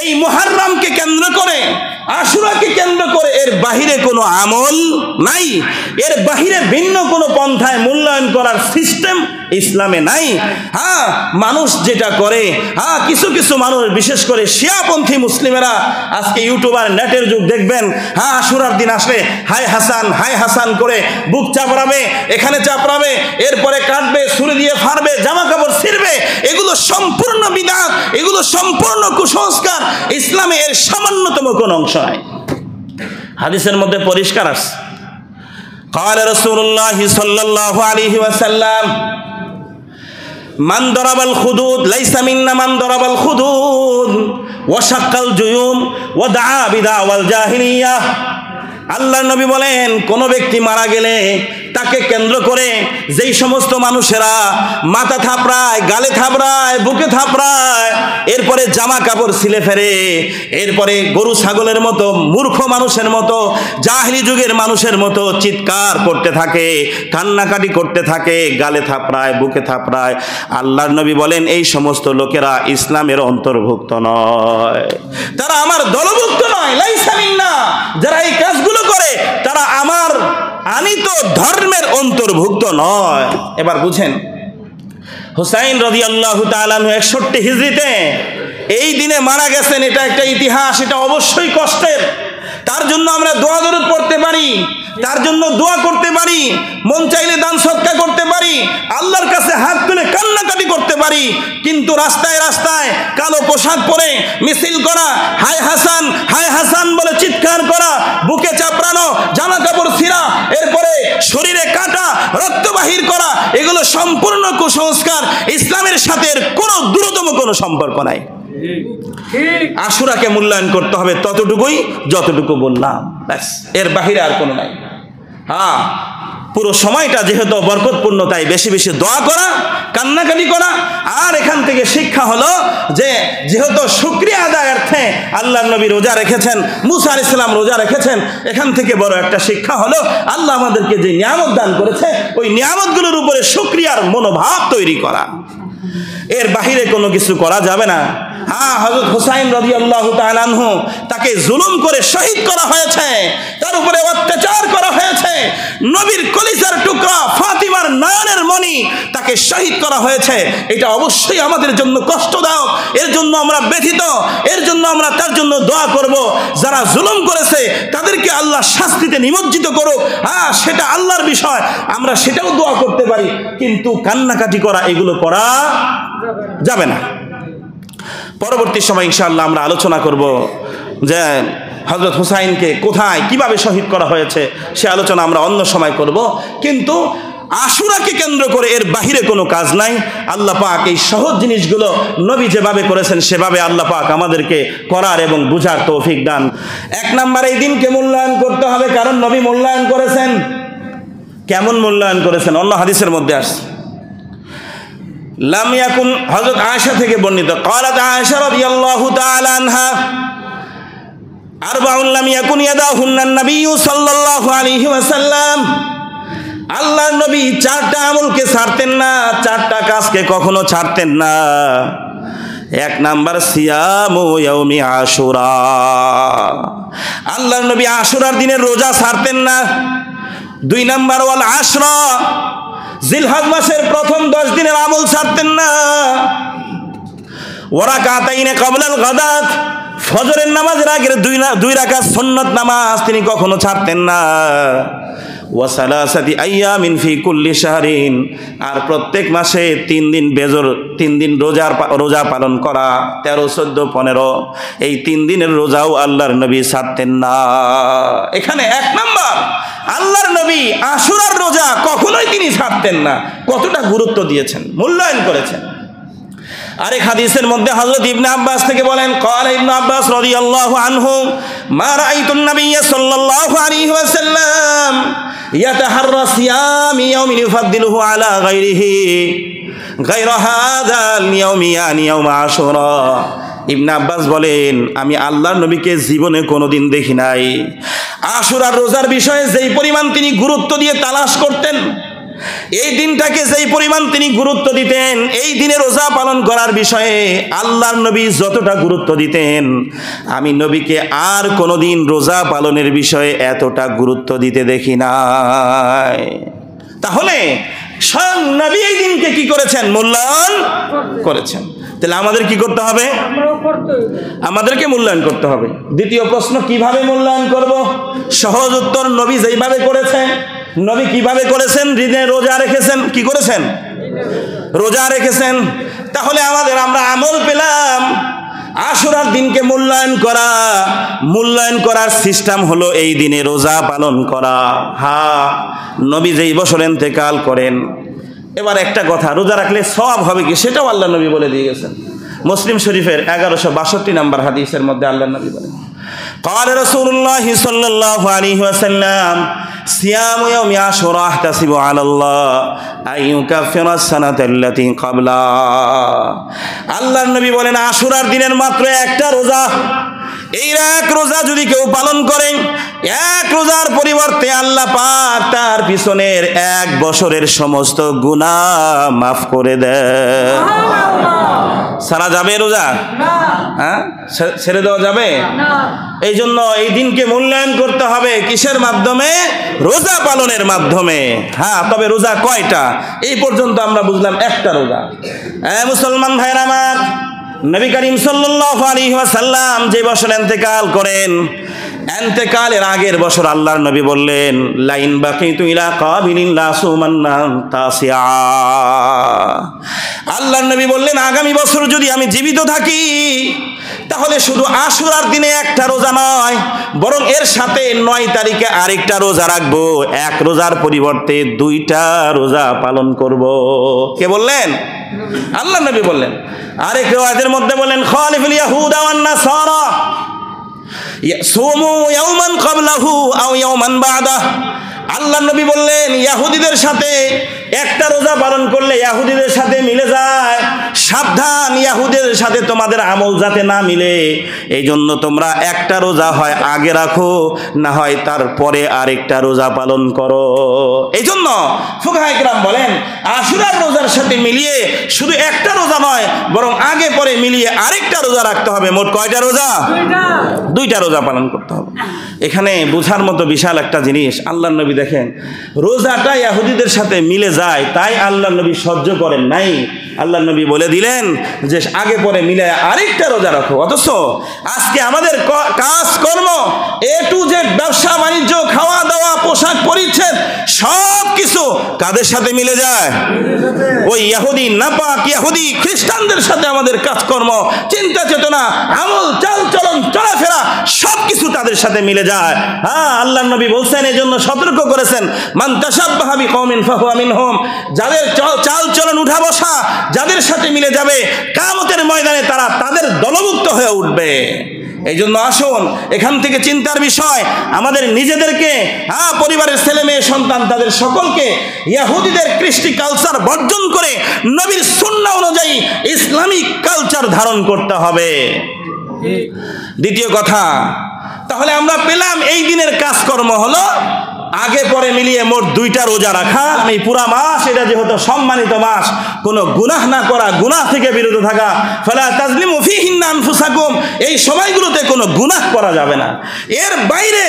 এই মুহররমকে কেন্দ্র করে, আশুরাকে কেন্দ্র করে এর বাহিরে কোনো আমল নাই, এর বাহিরে ভিন্ন কোনো পন্থায় মূল্যায়ন করার সিস্টেম ইসলামে নাই। হ্যাঁ, মানুষ যেটা করে, হ্যাঁ কিছু কিছু মানুষ বিশেষ করে শিয়াপন্থী মুসলিমেরা আজকে ইউটিউবার নেটের যুগ দেখবেন, হ্যাঁ আশুরার দিন আসলে হাই হাসান করে বুক চাপড়াবে, এখানে চাপড়াবে, এরপরে কাটবে, ছুরি দিয়ে ফাড়বে, জামা কাপড় ছিঁড়বে। এগুলো সম্পূর্ণ বিদআত, এগুলো সম্পূর্ণ কুসংস্কার। ইসলামে এর সামান্যতম কোনো অংশ নাই। হাদিসের মধ্যে পরিষ্কার আছে, قال رسول الله صلى الله عليه وسلم من ضرب الخدود ليس منا من ضرب الخدود وشق الجيوب ودعا بدعوى الجاهلية। আল্লাহর নবী বলেন, কোন ব্যক্তি মারা গেলে তাকে কেন্দ্র করে যেই সমস্ত মানুষেরা মাথা থাপড়ায়, গালে থাপড়ায়, বুকে থাপড়ায়, এরপরে জামা কাপড় ছিলে ফেরে, এরপরে গরু ছাগলের মতো মূর্খ মানুষের মতো, জাহিলি যুগের মানুষের মতো চিৎকার করতে থাকে, কান্নাকাটি করতে থাকে, গালে থাপড়ায়, বুকে থাপড়ায়, আল্লাহর নবী বলেন এই সমস্ত লোকেরা ইসলামের অন্তর্ভুক্ত নয়, তারা আমার দলভুক্ত নয়। লাইসা মিন্না, যারা এই কাজগুলো করে তারা আমার আনিত ধর্মের অন্তর্ভুক্ত নয়। এবার বুঝেন, হুসাইন রাদিয়াল্লাহু তাআলা আনহু 61 হিজরিতে এই দিনে মারা গেছেন। এটা একটা ইতিহাস, এটা অবশ্যই কষ্টের। তার জন্য আমরা দোয়া দরুদ পড়তে পারি, তার জন্য দোয়া করতে পারি, মন চাইলে দান সদকা করতে পারি, আল্লাহর কাছে হাত তুলে কান্নাকাটি করতে পারি, কিন্তু রাস্তায় রাস্তায় কালো পোশাক পরে মিছিল করা, হাই হাসান বলে চিৎকার করা, বুকে চাপড়ানো, জামা কাপড় ছিঁড়া, এরপরে শরীরে কাটা, রক্ত বাহির করা, এগুলো সম্পূর্ণ কুসংস্কার। ইসলামের সাথে কোনো দূরতম কোনো সম্পর্ক নাই। আশুরাকে মূল্যায়ন করতে হবে ততটুকুই যতটুকু বললাম, ব্যাস, এর বাহিরে আর কোনো নাই। হ্যাঁ, পুরো সময়টা যেহেতু বরকতপূর্ণ, তাই বেশি বেশি দোয়া করা, কান্নাকাটি করা। আর এখান থেকে শিক্ষা হলো যে যেহেতু শুকরিয়া আদায়ার্থে আল্লাহর নবী রোজা রেখেছেন, মুসা আলাইহিস সালাম রোজা রেখেছেন, এখান থেকে বড় একটা শিক্ষা হলো আল্লাহ আমাদেরকে যে নিয়ামত দান করেছে ওই নিয়ামতগুলোর উপরে শুকরিয়ার মনোভাব তৈরি করা। এর বাহিরে কোনো কিছু করা যাবে না। হ্যাঁ, হযরত হুসাইন রাদিয়াল্লাহু তাআলা আনহু, তাকে জুলুম করে শহীদ করা হয়েছে, তার উপরে অত্যাচার করা হয়েছে। নবীর কলিজার টুকরা ফাতিমার নয়নের মণি, তাকে শহীদ করা হয়েছে। এটা অবশ্যই আমাদের জন্য কষ্টদায়ক, এর জন্য আমরা ব্যথিত, এর জন্য আমরা তার জন্য দোয়া করব। যারা জুলুম করেছে তাদেরকে আল্লাহ শাস্তিতে নিমজ্জিত করুক, হ্যাঁ সেটা আল্লাহর বিষয়, আমরা সেটাও দোয়া করতে পারি, কিন্তু কান্নাকাটি করা এগুলো করা যাবে না। পরবর্তী সময় ইনশাআল্লাহ আমরা আলোচনা করব যে হযরত হুসাইনকে কোথায় কিভাবে শহীদ করা হয়েছে, সে আলোচনা আমরা অন্য সময় করব। কিন্তু আশুরাকে কেন্দ্র করে এর বাহিরে কোনো কাজ নাই। আল্লাহ পাক এই সহজ জিনিসগুলো নবী যেভাবে করেছেন সেভাবে আল্লাহ পাক আমাদেরকে করার এবং বুঝার তৌফিক দান। এক নম্বরে এই দিনকে মূল্যায়ন করতে হবে, কারণ নবী মূল্যায়ন করেছেন। কেমন মূল্যায়ন করেছেন? অন্য হাদিসের মধ্যে আসছে, লাম ইয়াকুন, হযরত আয়েশা থেকে বর্ণিত, ক্বালাত আয়েশা রাদিয়াল্লাহু তাআলা আনহা, আরবাউন লাম ইয়াকুন ইয়াদাহুন্নান নবী সাল্লাল্লাহু আলাইহি ওয়াসাল্লাম, আল্লাহর নবী চারটা আমলকে ছাড়তেন না, চারটা কাজকে কখনো ছাড়তেন না। এক নাম্বার সিয়ামু ইয়াউমি আশুরা, আল্লাহর নবী আশুরার দিনের রোজা ছাড়তেন না। দুই নাম্বার ওয়াল আশরা, জিলহজ মাসের প্রথম 10 দিনের আমল ছাড়তেন না। ওয়ারাকাতাইনে ক্বাবলাল গাদাত, ফজরের নামাজের আগের দুই রাকাত সুন্নাত নামাজ তিনি কখনো ছাড়তেন না। ওয়া সালাসাতি আইয়ামিন ফি কুল্লি শাহরিন, আর প্রত্যেক মাসে 3 দিন বেজর 3 দিন রোজা পালন করা, 13, 14, 15, এই 3 দিনের রোজাও আল্লাহর নবী ছাড়তেন না। এখানে এক নাম্বার, আল্লাহর নবী আশুরার রোজা কখনোই তিনি ছাড়তেন না। কতটা গুরুত্ব দিয়েছেন, মূল্যায়ন করেছেন। আরেক হাদিসের মধ্যে হযরত ইবনে আব্বাস থেকে বলেন, ক্বালা ইবনে আব্বাস রাদিয়াল্লাহু আনহু, মা রাআইতুন নাবিয়্য সাল্লাল্লাহু আলাইহি ওয়াসাল্লাম ইয়াতাহাররা সিয়াম ইয়াউমিন ইউফাদ্দিলুহু আলা গায়রিহি গায়রা হাযাল ইয়াউমি ইয়ানি ইয়াউম আশুরা। ইবনে আব্বাস বলেন, আমি আল্লাহর নবীকে জীবনে কোনোদিন দেখি নাই আশুরার রোজার বিষয়ে যেই পরিমাণ তিনি গুরুত্ব দিয়ে তালাশ করতেন, এই দিনটাকে যেই পরিমাণ তিনি গুরুত্ব দিতেন, এই দিনে রোজা পালন করার বিষয়ে আল্লাহর নবী যতটা গুরুত্ব দিতেন, আমি নবীকে আর কোনোদিন রোজা পালনের বিষয়ে এতটা গুরুত্ব দিতে দেখি নাই। তাহলে স্বয়ং নবী এই দিনকে কি করেছেন? মূল্যায়ন করেছেন। তাহলে আমাদের কি করতে হবে? আমাদেরকে মূল্যায়ন করতে হবে। দ্বিতীয় প্রশ্ন, কিভাবে মূল্যায়ন করব? সহজ উত্তর, নবী যেইভাবে করেছেন। নবী কিভাবে করেছেন? দিনে রোজা রেখেছেন। কি করেছেন? রোজা রেখেছেন। তাহলে আমরা আমল পেলাম। আশুরার দিনকে মূল্যায়ন করার সিস্টেম হলো এই দিনে রোজা পালন করা। হ্যাঁ, নবী যেই বছর ইন্তেকাল করেন, এবার একটা কথা, রোজা রাখলে সওয়াব হবে কি সেটাও আল্লাহ নবী বলে দিয়ে গেছেন। মুসলিম শরীফের 1162 নম্বর হাদিসের মধ্যে আল্লাহ নবী বলেন, قال رسول الله صلى الله عليه وسلم صيام يوم عاشوراء احتسب على الله أن يكفر السنة التي قبلها। আল্লাহর নবী বলেন, আশুরার দিনের মাত্র একটা রোজা, এই এক রোজা যদি কেউ পালন করে, এক রোজার পরিবর্তে আল্লাহ পাক তার পিছনের 1 বছরের সমস্ত গুনাহ মাফ করে দেয়। সারা যাবে রোজা? হ্যাঁ, ছেড়ে দেওয়া যাবে না। এই জন্য এই দিনকে মূল্যায়ন করতে হবে। কিসের মাধ্যমে? রোজা পালনের মাধ্যমে। হ্যাঁ, তবে রোজা কয়টা? এই পর্যন্ত আমরা বুঝলাম একটা রোজা। মুসলমান ভাইরা আমার, নবী করিম সাল্লাল্লাহু আলাইহি ওয়াসাল্লাম যে বছর ইন্তেকাল করেন, ইন্তেকালের আগের বছর আল্লাহর নবী বললেন, লাইন বাকিতু ইলা কাবিলিন লা সুমান্না তাসিয়া। আল্লাহর নবী বললেন, আগামী বছর যদি আমি জীবিত থাকি, তাহলে শুধু আশুরার দিনে একটা রোজা নয়, বরং এর সাথে 9 তারিখে আরেকটা রোজা রাখবো। এক রোজার পরিবর্তে 2টা রোজা পালন করব। কে বললেন? আল্লাহ নবী বললেন। আরেক riwayat-এর মধ্যে বলেন, খালিফুল ইয়াহুদা ওয়ান নাসারা ইয়াসুমু ইয়াওমান ক্বাবলাহু আও ইয়াওমান বা'দাহু। আল্লাহ নবী বললেন, ইহুদিদের সাথে একটা রোজা পালন করলে ইহুদিদের সাথে মিলে যায়, সাবধান, ইহুদিদের সাথে তোমাদের আমল যাতে না মিলে। এই জন্য তোমরা একটা রোজা হয় আগে রাখো, না হয় তারপরে আরেকটা রোজা পালন করো। এই জন্য ফুকাহায়ে কেরাম বলেন, আশুরার রোজার সাথে মিলিয়ে শুধু একটা রোজা নয়, বরং আগে পরে মিলিয়ে আরেকটা রোজা রাখতে হবে। মোট কয়টা রোজা? 2টা রোজা পালন করতে হবে। এখানে বোঝার মতো বিশাল একটা জিনিস, আল্লাহর নবী দেখেন, রোজাটা ইহুদিদের সাথে মিলে যায়, তাই আল্লাহর নবী সহ্য করেন নাই। আল্লাহর নবী বলে দিলেন যে আগে পরে মিলে আরেকটা রোজা রাখো। অথচ আজকে আমাদের কাজকর্ম, A to Z, ব্যবসা বাণিজ্য, খাওয়া দাওয়া, পোশাক পরিচ্ছদ, সব কিছু কাদের সাথে মিলে যায়? ওই ইহুদি, নাপাক ইহুদি, খ্রিস্টানদের সাথে আমাদের কাজকর্ম, চিন্তা চেতনা, আমল, চালচলন, চলাফেরা সব কিছু তাদের সাথে মিলে যায়। হ্যাঁ, আল্লাহর নবী বলছেন, এই জন্য সতর্ক করেছেন, মান তাশাব্বাহা বিকওমিন ফাহুয়া মিনহুম। যাদের চালচলন, উঠা বসা যাদের সাথে মিলে যাবে, কিয়ামতের ময়দানে তারা তাদের দলভুক্ত হয়ে উঠবে। এই জন্য আসুন, এখান থেকে চিন্তার বিষয়, আমাদের নিজেদেরকে, পরিবারের ছেলে মেয়ে সন্তান, তাদের সকলকে ইহুদিদের কৃষ্টি কালচার বর্জন করে নবীর সুন্নাহ অনুযায়ী ইসলামিক কালচার ধারণ করতে হবে। দ্বিতীয় কথা, তাহলে আমরা পেলাম এই দিনের কাজকর্ম হলো আগে পরে মিলিয়ে মোট 2টা রোজা রাখা। এই পুরা মাস, এটা যেহেতু সম্মানিত মাস, কোনো গুনাহ না করা, গুনাহ থেকে বিরত থাকা। ফালা তাজলিমু ফীহিন্না আনফুসাকুম, এই সময়গুলোতে কোনো গুনাহ করা যাবে না। এর বাইরে